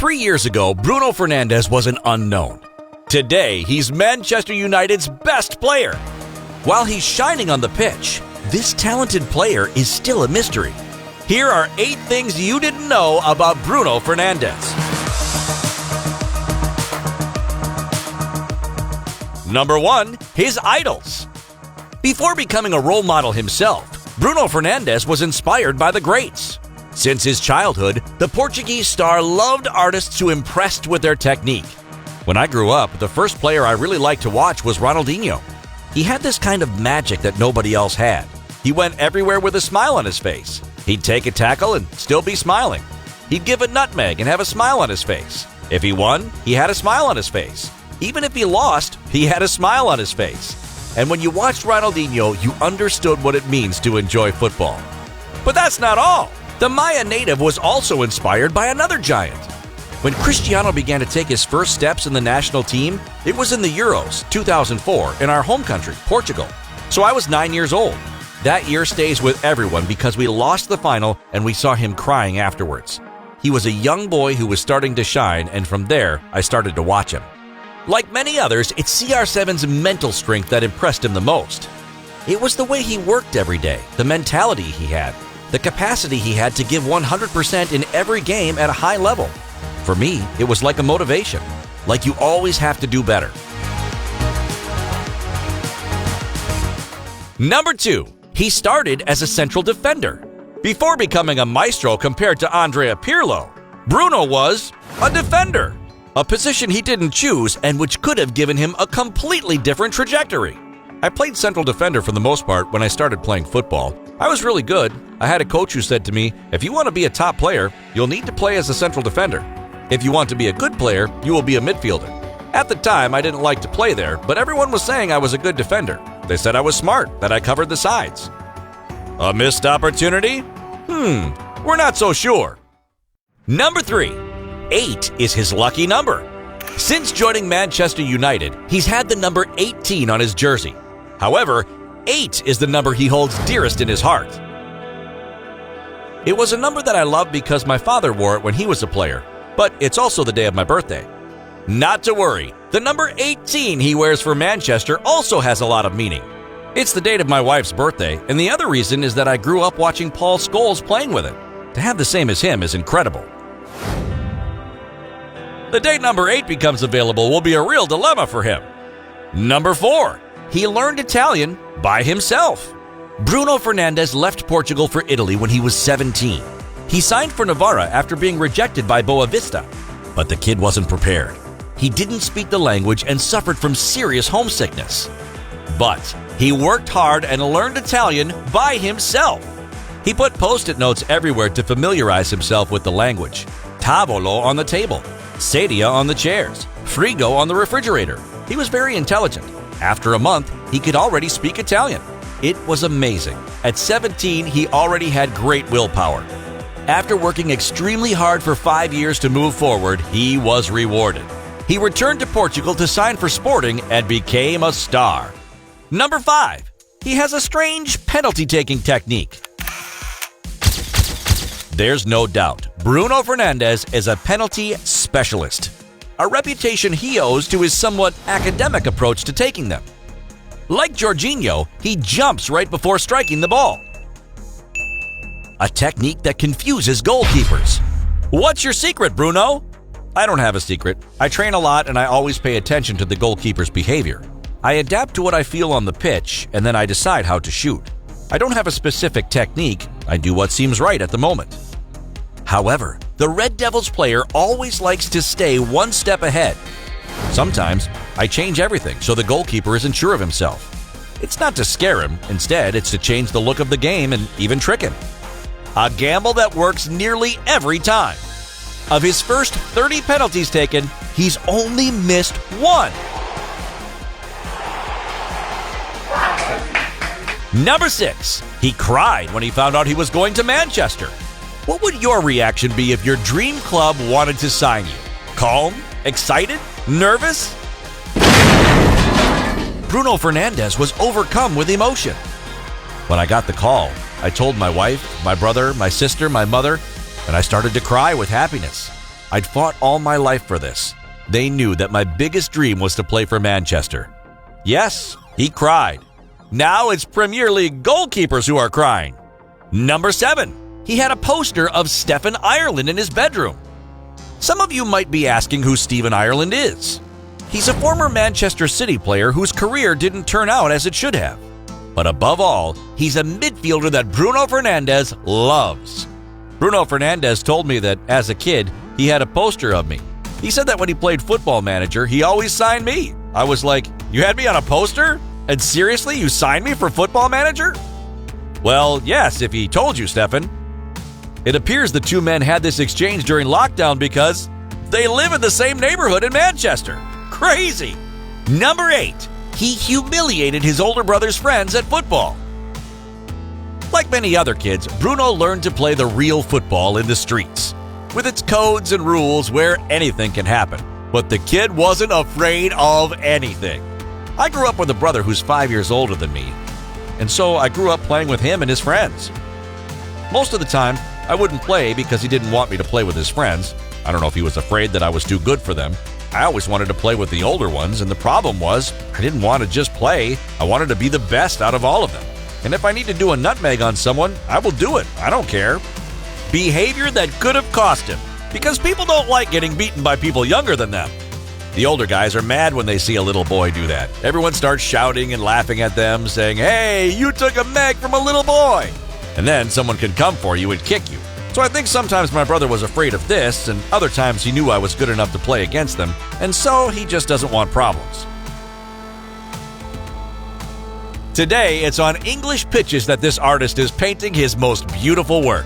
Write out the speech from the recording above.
3 years ago, Bruno Fernandes was an unknown. Today, he's Manchester United's best player. While he's shining on the pitch, this talented player is still a mystery. Here are 8 things you didn't know about Bruno Fernandes. Number 1. His idols. Before becoming a role model himself, Bruno Fernandes was inspired by the greats. Since his childhood, the Portuguese star loved artists who impressed with their technique. When I grew up, the first player I really liked to watch was Ronaldinho. He had this kind of magic that nobody else had. He went everywhere with a smile on his face. He'd take a tackle and still be smiling. He'd give a nutmeg and have a smile on his face. If he won, he had a smile on his face. Even if he lost, he had a smile on his face. And when you watched Ronaldinho, you understood what it means to enjoy football. But that's not all. The Maya native was also inspired by another giant. When Cristiano began to take his first steps in the national team, it was in the Euros 2004 in our home country, Portugal. So I was 9 years old. That year stays with everyone because we lost the final and we saw him crying afterwards. He was a young boy who was starting to shine, and from there, I started to watch him. Like many others, it's CR7's mental strength that impressed him the most. It was the way he worked every day, the mentality he had, the capacity he had to give 100% in every game at a high level. For me, it was like a motivation, like you always have to do better. Number 2. He started as a central defender. Before becoming a maestro compared to Andrea Pirlo, Bruno was a defender, a position he didn't choose and which could have given him a completely different trajectory. I played central defender for the most part when I started playing football. I was really good. I had a coach who said to me, if you want to be a top player, you'll need to play as a central defender. If you want to be a good player, you will be a midfielder. At the time, I didn't like to play there, but everyone was saying I was a good defender. They said I was smart, that I covered the sides. A missed opportunity? We're not so sure. Number 3. 8 is his lucky number. Since joining Manchester United, he's had the number 18 on his jersey. However, 8 is the number he holds dearest in his heart. It was a number that I loved because my father wore it when he was a player, but it's also the day of my birthday. Not to worry, the number 18 he wears for Manchester also has a lot of meaning. It's the date of my wife's birthday, and the other reason is that I grew up watching Paul Scholes playing with it. To have the same as him is incredible. The day number 8 becomes available will be a real dilemma for him. Number 4. He learned Italian by himself. Bruno Fernandes left Portugal for Italy when he was 17. He signed for Navarra after being rejected by Boavista, but the kid wasn't prepared. He didn't speak the language and suffered from serious homesickness. But he worked hard and learned Italian by himself. He put post-it notes everywhere to familiarize himself with the language. Tavolo on the table, sedia on the chairs, frigo on the refrigerator. He was very intelligent. After a month, he could already speak Italian. It was amazing. At 17, he already had great willpower. After working extremely hard for 5 years to move forward, he was rewarded. He returned to Portugal to sign for Sporting and became a star. Number 5. He has a strange penalty-taking technique. There's no doubt, Bruno Fernandes is a penalty specialist, a reputation he owes to his somewhat academic approach to taking them. Like Jorginho, he jumps right before striking the ball, a technique that confuses goalkeepers. What's your secret, Bruno? I don't have a secret. I train a lot and I always pay attention to the goalkeeper's behavior. I adapt to what I feel on the pitch and then I decide how to shoot. I don't have a specific technique. I do what seems right at the moment. However, the Red Devils player always likes to stay one step ahead. Sometimes, I change everything so the goalkeeper isn't sure of himself. It's not to scare him. Instead, it's to change the look of the game and even trick him. A gamble that works nearly every time. Of his first 30 penalties taken, he's only missed 1. Number 6. He cried when he found out he was going to Manchester. What would your reaction be if your dream club wanted to sign you? Calm? Excited? Nervous? Bruno Fernandes was overcome with emotion. When I got the call, I told my wife, my brother, my sister, my mother, and I started to cry with happiness. I'd fought all my life for this. They knew that my biggest dream was to play for Manchester. Yes, he cried. Now it's Premier League goalkeepers who are crying. Number 7. He had a poster of Stephen Ireland in his bedroom. Some of you might be asking who Stephen Ireland is. He's a former Manchester City player whose career didn't turn out as it should have. But above all, he's a midfielder that Bruno Fernandes loves. Bruno Fernandes told me that as a kid, he had a poster of me. He said that when he played Football Manager, he always signed me. I was like, you had me on a poster? And seriously, you signed me for Football Manager? Well, yes, if he told you, Stefan. It appears the two men had this exchange during lockdown because they live in the same neighborhood in Manchester. Crazy! Number 8. He humiliated his older brother's friends at football. Like many other kids, Bruno learned to play the real football in the streets, with its codes and rules where anything can happen. But the kid wasn't afraid of anything. I grew up with a brother who's 5 years older than me, and so I grew up playing with him and his friends. Most of the time, I wouldn't play because he didn't want me to play with his friends. I don't know if he was afraid that I was too good for them. I always wanted to play with the older ones, and the problem was I didn't want to just play. I wanted to be the best out of all of them. And if I need to do a nutmeg on someone, I will do it. I don't care. Behavior that could have cost him, because people don't like getting beaten by people younger than them. The older guys are mad when they see a little boy do that. Everyone starts shouting and laughing at them, saying, "Hey, you took a meg from a little boy!" And then someone can come for you and kick you. So I think sometimes my brother was afraid of this, and other times he knew I was good enough to play against them, and so he just doesn't want problems. Today, it's on English pitches that this artist is painting his most beautiful work.